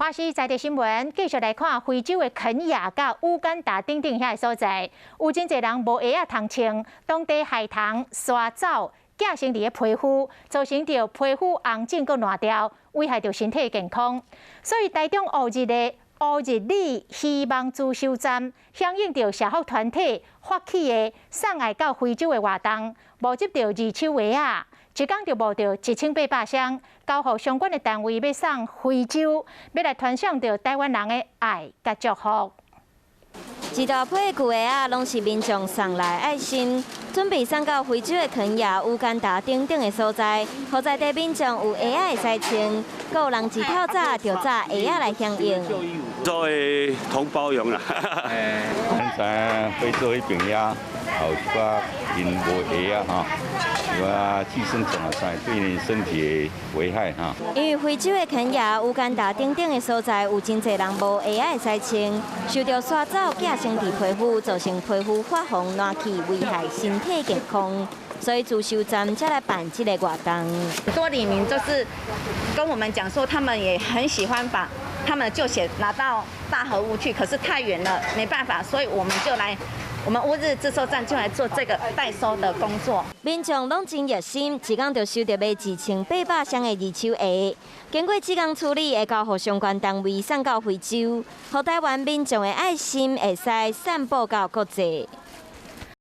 华视在地新闻继续来看非洲的肯亚甲乌干达等等遐个所在，有真侪人无鞋通穿，当地海棠、沙藻寄生伫个皮肤，造成着皮肤红肿佮烂掉，危害着身体健康。所以台中乌日的乌日里希望自修站响应着社福团体发起的送爱到非洲的活动，募集着二手鞋啊。 一天就募到1800箱，交予相关的单位要送非洲，要来传送着台湾人的爱甲祝福。一大批的旧鞋啊，拢是民众送来爱心，准备送到非洲的肯亚、乌干达等等的所在，好在地民众有鞋会使穿，阁有人一透早就炸鞋来响应。作为同胞用啦，刚才非洲迄边呀，有一寡因无鞋啊哈。 有啊，寄生虫啊，对你身体的危害哈。因为非洲的肯亚、乌干达等等的所在，有真侪人无鞋会使穿，受到沙藻寄生伫皮肤，造成皮肤发红、烂起，危害身体健康。所以自修站才来办这个活动。很多里民就是跟我们讲说，他们也很喜欢把他们的旧鞋拿到大河屋去，可是太远了，没办法，所以我们就来。 我们乌日自收站就来做这个代收的工作，民众拢真热心，一天就收到卖2800箱的二手鞋，经过几天处理，会交予相关单位送到非洲，让台湾民众的爱心会使散播到国际。